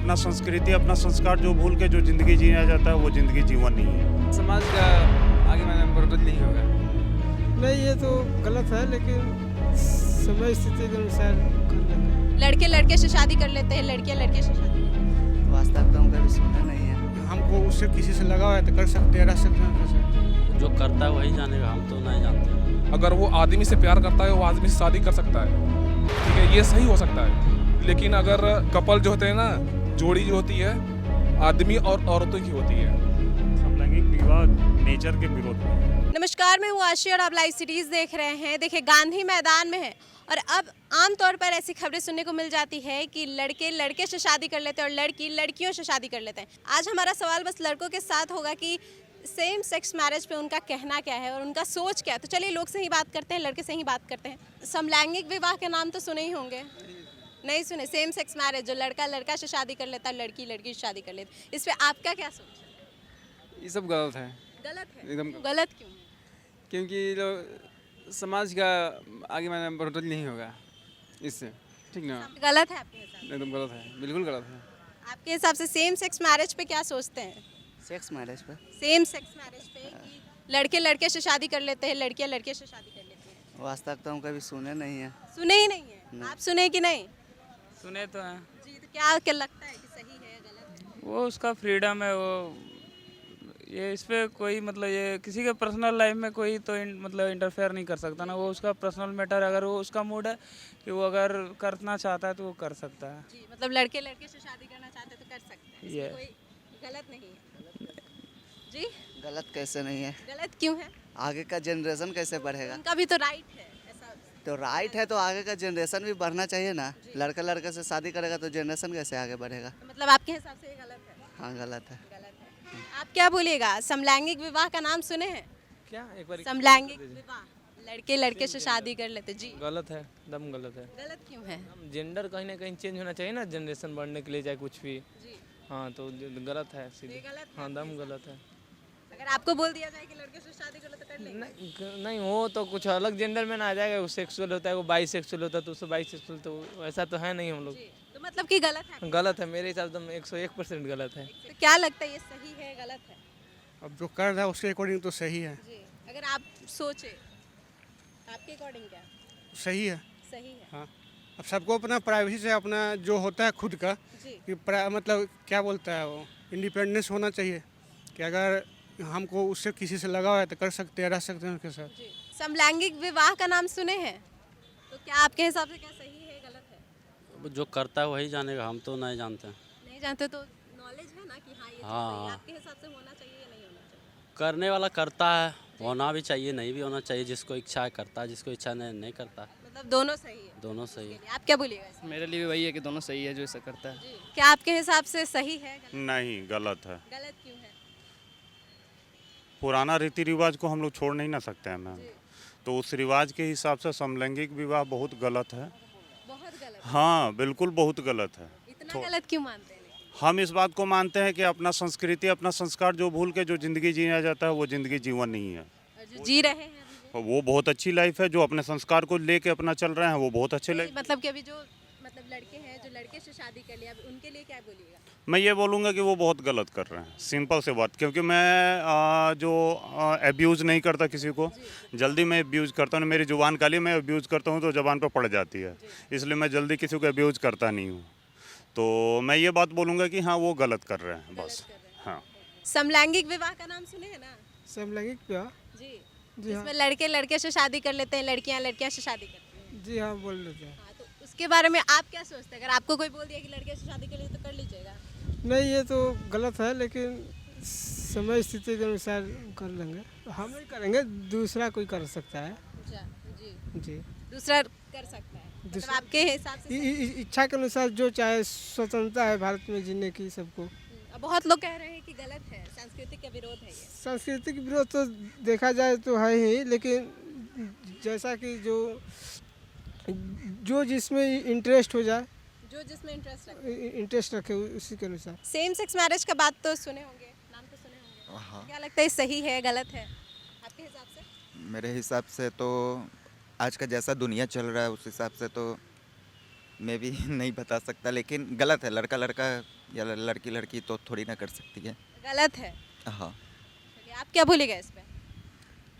अपना संस्कृति अपना संस्कार जो भूल के जो ज़िंदगी जिया जाता है वो ज़िंदगी जीवन नहीं है। समाज का आगे मैंने बरकत नहीं होगा। नहीं, ये तो गलत है, लेकिन समय स्थिति के अनुसार कर लेंगे। लड़के लड़के से शादी कर लेते हैं, लड़कियां लड़के से शादी करती हैं। वास्तव में कभी सुना नहीं है। हमको उससे किसी से लगाव है तो कर सकते हैं, रह सकते हैं कैसे। जो करता है वही जानेगा, हम तो नहीं जानते। अगर वो आदमी से प्यार करता है वो आदमी से शादी कर सकता है, ठीक है, ये सही हो सकता है। लेकिन अगर कपल जो होते हैं ना, जोड़ी जो होती है आदमी और औरतों की होती है। समलैंगिक विवाह नेचर के विरोध में है। नमस्कार, मैं हूँ आशी और आप लाइव सिटीज़ देख रहे हैं। देखिए, गांधी मैदान में है और अब आमतौर पर ऐसी खबरें सुनने को मिल जाती है कि लड़के लड़के से शादी कर लेते हैं और लड़की लड़कियों से शादी कर लेते हैं। आज हमारा सवाल बस लड़कों के साथ होगा कि सेम सेक्स मैरिज पे उनका कहना क्या है और उनका सोच क्या है। तो चलिए लोग से ही बात करते हैं, लड़के से ही बात करते हैं। समलैंगिक विवाह के नाम तो सुने ही होंगे, नहीं सुने? सेम सेक्स मैरिज, जो लड़का लड़का से शादी कर लेता है, लड़की लड़की से शादी कर लेती है, इस पर आपका क्या सोच है? ये सब गलत है, गलत है? एकदम गलत क्यों है? क्योंकि समाज का आगे मैंने बरकत नहीं होगा इससे, ठीक ना? गलत है आपके हिसाब से? एकदम गलत है, बिल्कुल गलत है। आपके हिसाब से सेम सेक्स मैरिज पे क्या सोचते हैं? सेक्स मैरिज पर सेम सेक्स मैरिज पे कि लड़के लड़के से शादी कर लेते हैं, लड़कियां लड़के से शादी कर लेती हैं। वास्तव में कभी सुने नहीं है। सुने ही नहीं है? आप सुने कि नहीं? सुने तो हैं। जी, तो क्या लगता है कि सही है गलत है? वो उसका फ्रीडम है, वो ये इस पे कोई मतलब ये किसी के पर्सनल लाइफ में कोई तो मतलब इंटरफेयर नहीं कर सकता ना। वो उसका पर्सनल मैटर, अगर वो उसका मूड है कि वो अगर करना चाहता है तो वो कर सकता है। जी, मतलब लड़के लड़के से शादी करना चाहते हैं तो कर सकते हैं, इसमें ये कोई गलत नहीं है। जी, गलत कैसे नहीं है? गलत क्यों है? आगे का जनरेशन कैसे बढ़ेगा? उनका भी तो राइट है ऐसा। तो राइट है तो आगे का जनरेशन भी बढ़ना चाहिए ना। लड़का लड़के से शादी करेगा तो जनरेशन कैसे आगे बढ़ेगा? तो मतलब आपके हिसाब से ये गलत है? हाँ, गलत है। गलत है। आप क्या बोलिएगा? समलैंगिक विवाह का नाम सुने हैं? क्या एक बार समलैंगिक विवाह, लड़के लड़के से शादी कर लेते। जी, गलत है, दम गलत है। गलत क्यों है? जेंडर कहीं ना कहीं चेंज होना चाहिए ना, जनरेशन बढ़ने के लिए चाहे कुछ भी। जी, हाँ, तो गलत है ये सीधे। गलत है हाँ, आपके दम हिसाब गलत है। से? अगर आपको बोल दिया जाए कि लड़के से शादी कर लो तो कर लेंगे? नहीं, वो तो कुछ अलग जेंडर में ना आ जाएगा। वो सेक्सुअल होता है, वो बाईसेक्सुअल होता है, तो उससे बाईसेक्सुअल तो ऐसा तो है नहीं हम लोग। जी, तो मतलब कि गलत है? गलत है मेरे हिसाब से, 101% गलत है। तो क्या लगता है, ये सही है गलत है? अब जो कर रहा है उसके अकॉर्डिंग तो सही है। जी, अगर आप सोचे आपके अकॉर्डिंग क्या सही है। सही है? हाँ, अब सबको अपना प्राइवेसी से अपना जो होता है खुद का जी, कि मतलब क्या बोलता है वो, इंडिपेंडेंस होना चाहिए कि अगर हमको उससे किसी से लगाव है तो कर सकते हैं, रह सकते हैं उसके साथ। जी। समलैंगिक विवाह का नाम सुने हैं? तो क्या आपके हिसाब से क्या सही है गलत है? जो करता है वही जानेगा, हम तो नहीं जानते। नहीं जानते तो नॉलेज है ना कि हाँ ये चीज़ हाँ, सही है। हाँ। आपके हिसाब से होना चाहिए या नहीं होना चाहिए? करने वाला करता है, होना भी चाहिए, नहीं भी होना चाहिए। जिसको इच्छा है करता है, जिसको इच्छा नहीं करता। मतलब दोनों सही है? दोनों सही है। आप क्या बोलिएगा इसमें? मेरे लिए भी वही है कि दोनों सही है जो ऐसा करता है। जी, क्या आपके हिसाब से सही है गलत? नहीं, गलत है। गलत क्यों है? पुराना रीति रिवाज को हम लोग छोड़ नहीं ना सकते हैं मैम। तो उस रिवाज के हिसाब से समलैंगिक विवाह बहुत गलत है। बहुत गलत। हाँ, बिल्कुल बहुत गलत है। इतना गलत क्यों मानते हैं? हम इस बात को मानते हैं कि अपना संस्कृति अपना संस्कार जो भूल के जो ज़िंदगी जिया जाता है वो ज़िंदगी जीवन नहीं है। और जो जी रहे हैं अभी वो बहुत अच्छी लाइफ है। जो अपने संस्कार को लेके अपना चल रहे हैं वो बहुत अच्छे लाइफ। मतलब कि अभी जो मतलब लड़के हैं जो लड़के से शादी कर लिया, अभी उनके लिए क्या बोलिएगा? मैं ये बोलूँगा कि वो बहुत गलत कर रहे हैं, सिंपल से बात। क्योंकि मैं जो अब्यूज़ नहीं करता किसी को, जल्दी मैं अब्यूज़ करता हूँ। मेरी ज़ुबान काली, मैं अब्यूज़ करता हूँ तो ज़ुबान पर पड़ जाती है, इसलिए मैं जल्दी किसी को अब्यूज़ करता नहीं हूँ। तो मैं ये बात बोलूँगा कि हाँ, वो गलत कर रहे हैं बस। हाँ, समलैंगिक विवाह का नाम सुने हैं ना? समलैंगिक विवाह, जी, जी हाँ, इसमें लड़के लड़के से शादी कर लेते हैं, लड़कियां लड़कियां से शादी करती हैं। जी हाँ, बोल लेते हैं। हाँ, तो उसके बारे में आप क्या सोचते हैं? अगर आपको कोई बोल दिया कि लड़के से शादी कर ली तो कर लीजिएगा? नहीं, ये तो गलत है, लेकिन समय स्थिति के अनुसार कर लेंगे। हम नहीं करेंगे, दूसरा कोई कर सकता है। अच्छा, जी, जी, दूसरा कर सकता है। मतलब दूसरा- आपके हिसाब से इच्छा के अनुसार जो चाहे, स्वतंत्रता है भारत में जीने की सबको। अब बहुत लोग कह रहे हैं कि गलत है, सांस्कृतिक का विरोध है ये। सांस्कृतिक विरोध तो देखा जाए तो है ही, लेकिन जैसा कि जो जिसमें इंटरेस्ट हो जाए, जो जिसमें इंटरेस्ट इंटरेस्ट रखे उसी के अनुसार। सेम सेक्स मैरिज का बात तो सुने होंगे, नाम तो सुने होंगे। हाँ, क्या लगता है सही है गलत है आपके हिसाब से? मेरे हिसाब से तो आज का जैसा दुनिया चल रहा है उस हिसाब से तो मैं भी नहीं बता सकता, लेकिन गलत है। लड़का लड़का या लड़की लड़की तो थोड़ी ना कर सकती है। गलत है। हाँ। चलिए, आप क्या बोलेगा इस पे?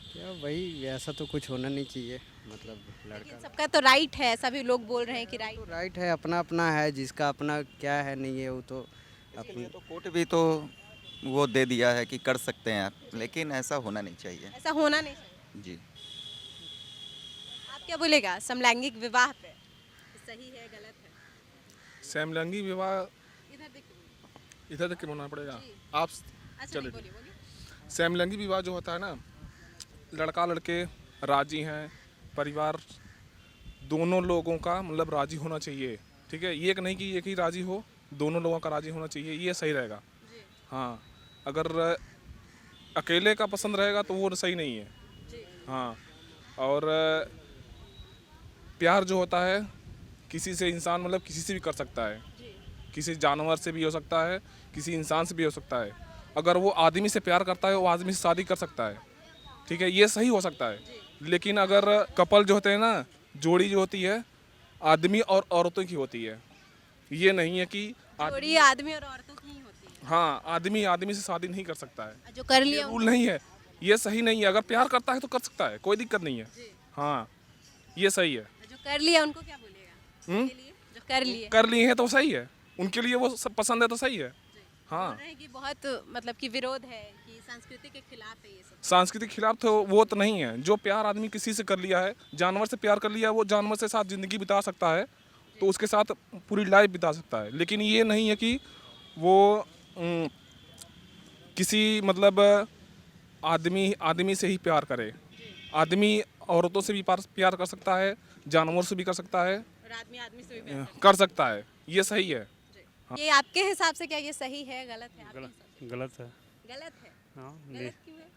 क्या वही, ऐसा तो कुछ होना नहीं चाहिए। मतलब लेकिन लड़का सबका तो राइट है, सभी लोग बोल रहे हैं कि राइट। तो राइट है, अपना अपना है, जिसका अपना क्या है नहीं है वो तो अपनी। तो कोर्ट भी तो वो दे दिया है कि कर सकते हैं आप, लेकिन ऐसा होना नहीं चाहिए। ऐसा होना नहीं चाहिए। जी। आप क्या बोलेगा समलैंगिक विवाह पे? सही है, गलत है? समलैंगी विवाह इधर देखिए। इधर तक के बोलना पड़ेगा आप। अच्छा, चलिए, नहीं, बोलिए बोलिए। समलैंगी विवाह जो होता है ना, लड़का लड़के राजी हैं, परिवार दोनों लोगों का मतलब राजी होना चाहिए। ठीक है, ये एक नहीं कि एक ही राजी हो, दोनों लोगों का राजी होना चाहिए, ये सही रहेगा। हाँ, अगर अकेले का पसंद रहेगा तो वो सही नहीं है। हाँ, और प्यार जो होता है किसी से इंसान मतलब किसी से भी कर सकता है, किसी जानवर से भी हो सकता है, किसी इंसान से भी हो सकता है। अगर वो आदमी से प्यार करता है वो आदमी से शादी कर सकता है। ठीक है, ये सही हो सकता है। लेकिन अगर कपल जो होते हैं ना, जोड़ी जो होती है आदमी और औरतों की होती है। ये नहीं है कि जोड़ी आदमी और औरतों की ही होती है। हाँ, आदमी आदमी से शादी नहीं कर सकता है। जो कर ये लिया रूल नहीं है, ये सही नहीं है। अगर प्यार करता है तो कर सकता है, कोई दिक्कत नहीं है। हाँ, ये सही है। जो कर लिया उनको क्या बोलिएगा? हम्म? उनके लिए जो कर लिए कर लिए हैं तो सही है, उनके लिए वो सब पसंद है तो सही है। हाँ, बोल रहे हैं कि बहुत मतलब कि विरोध है, कि संस्कृति के खिलाफ है ये सब। सांस्कृतिक खिलाफ तो वो तो नहीं है। जो प्यार आदमी किसी से कर लिया है, जानवर से प्यार कर लिया है, वो जानवर से साथ ज़िंदगी बिता सकता है, तो उसके साथ पूरी लाइफ बिता सकता है। लेकिन ये नहीं है कि वो किसी मतलब आदमी से ही प्यार करे। आदमी औरतों से भी प्यार कर सकता है, जानवरों से भी कर सकता है, और आदमी आदमी से भी प्यार कर सकता है। ये सही है। ये आपके हिसाब से क्या ये सही है, गलत है? आपके हिसाब से? गलत है। गलत है। हाँ, गलत क्यों है?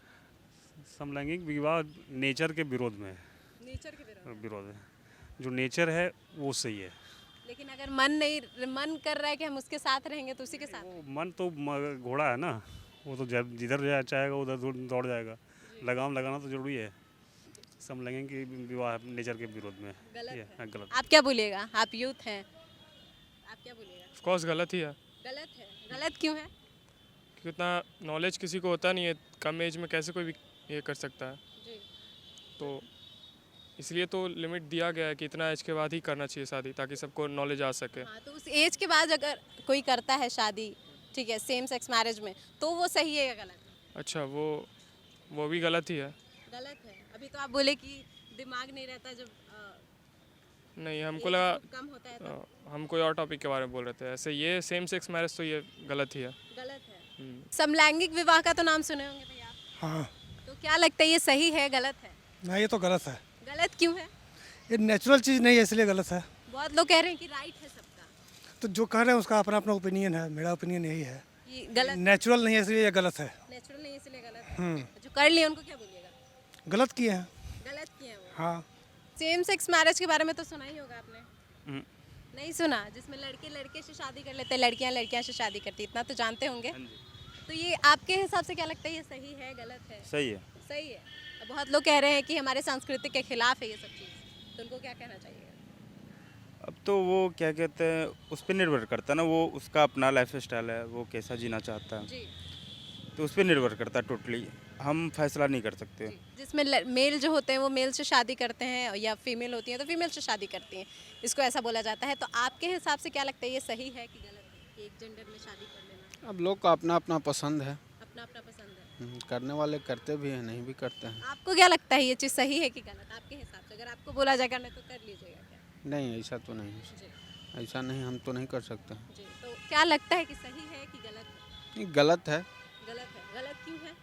समलैंगिक विवाह नेचर के विरोध में है। नेचर के विरोध। है जो नेचर है वो सही है। लेकिन अगर मन कर रहा है कि हम उसके साथ रहेंगे तो उसी के साथ वो मन तो घोड़ा है ना, वो तो जिधर चाहेगा उधर दौड़ जाएगा। लगाम लगाना तो जरूरी है। समलैंगिक विवाह नेचर के विरोध में गलत है। गलत। आप क्या बोलिएगा? आप यूथ हैं, आप क्या बोलिएगा? ऑफ कोर्स गलत ही है। गलत है। गलत क्यों है? क्योंकि उतना नॉलेज किसी को होता नहीं है, कम एज में कैसे कोई भी ये कर सकता है। जी। तो इसलिए तो लिमिट दिया गया है कि इतना एज के बाद ही करना चाहिए शादी, ताकि सबको नॉलेज आ सके। हाँ, तो उस एज के बाद अगर कोई करता है शादी, ठीक है, सेम सेक्स मैरिज में, तो वो सही है या गलत है? अच्छा, वो भी गलत ही है। गलत है। अभी तो आप बोले कि दिमाग नहीं रहता जब नहीं, हमको लगा कम होता है तो। हम कोई और टॉपिक के बारे में बोल रहे थे। ऐसे ये सेम सेक्स मैरिज तो ये गलत ही है। गलत है। समलैंगिक विवाह का तो नाम सुने होंगे भैया आप। हाँ, तो क्या लगता है ये सही है, गलत है? नहीं ये तो गलत है। गलत क्यों है? ये नेचुरल चीज़ नहीं है इसलिए गलत है। बहुत लोग कह रहे हैं कि राइट है सबका। तो जो कह रहे हैं उसका अपना अपना ओपिनियन है, मेरा ओपिनियन यही है। ये गलत, नेचुरल नहीं है इसलिए ये गलत है। नेचुरल नहीं इसलिए गलत है। जो कर लिए उनको क्या बोलिएगा? गलत किए हैं। गलत किए हैं वो। हाँ, सेम सेक्स मैरिज के बारे में तो सुना ही होगा आपने। नहीं सुना? जिसमें लड़के लड़के से शादी कर लेते हैं, लड़कियां लड़कियां से शादी करती, इतना तो जानते होंगे। तो ये आपके हिसाब से क्या लगता है, ये सही है, गलत है? सही है। सही है। अब बहुत लोग कह रहे हैं कि हमारे संस्कृति के खिलाफ है ये सब चीज़, तो उनको क्या कहना चाहिए? अब तो वो क्या कहते हैं, उस पर निर्भर करता है ना, वो उसका अपना लाइफ स्टाइल है, वो कैसा जीना चाहता है, जी। तो उस पर निर्भर करता है टोटली। हम फैसला नहीं कर सकते। जिसमें मेल जो होते हैं वो मेल से शादी करते हैं, या फीमेल होती हैं तो फीमेल से शादी करती हैं, इसको ऐसा बोला जाता है। तो आपके हिसाब से क्या लगता है, ये सही है कि गलत है कि एक जेंडर में शादी कर लेना? अब लोग का अपना अपना पसंद है। अपना अपना पसंद है। करने वाले करते भी हैं, नहीं भी करते हैं। आपको क्या लगता है ये चीज़ सही है कि गलत? आपके हिसाब से अगर आपको बोला जाए करने तो कर लीजिएगा क्या? नहीं, ऐसा तो नहीं जी। है। ऐसा नहीं, हम तो नहीं कर सकते। जी, तो क्या लगता है कि सही है कि गलत है? नहीं, गलत है। गलत है। गलत क्यों है?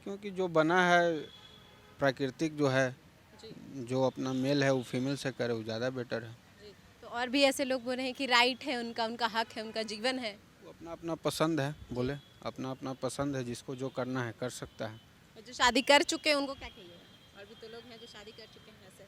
क्योंकि जो बना है प्राकृतिक जो है, जो अपना मेल है वो फीमेल से करे, वो ज़्यादा बेटर है। जी, तो और भी ऐसे लोग बोल रहे हैं कि राइट है उनका, उनका हक है, उनका जीवन है। वो अपना अपना पसंद है, बोले अपना अपना पसंद है, जिसको जो करना है कर सकता है। और जो शादी कर चुके हैं उनको क्या कहिएगा? और भी तो लोग हैं जो शादी कर चुके हैं ऐसे।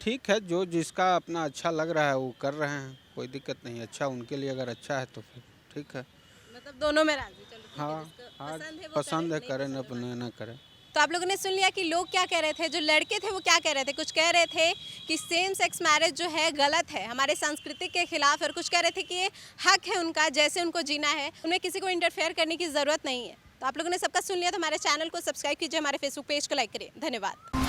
ठीक है, जो जिसका अपना अच्छा लग रहा है वो कर रहे हैं, कोई दिक्कत नहीं। अच्छा उनके लिए अगर अच्छा है तो फिर ठीक है। मतलब दोनों में राजी, चलो ठीक है, हाँ जिसको हाँ, पसंद है वो पसंद है करे, करें, नहीं न पसंद है न करें। तो तो आप लोगों ने सुन लिया कि लोग क्या कह रहे थे, जो लड़के थे वो क्या कह रहे थे। कुछ कह रहे थे कि सेम सेक्स मैरिज जो है गलत है, हमारे संस्कृति के खिलाफ, और कुछ कह रहे थे कि ये हक है उनका, जैसे उनको जीना है, उनमें किसी को इंटरफेयर करने की ज़रूरत नहीं है। तो आप लोगों ने सबका सुन लिया, तो हमारे चैनल को सब्सक्राइब कीजिए, हमारे फेसबुक पेज को लाइक करिए। धन्यवाद।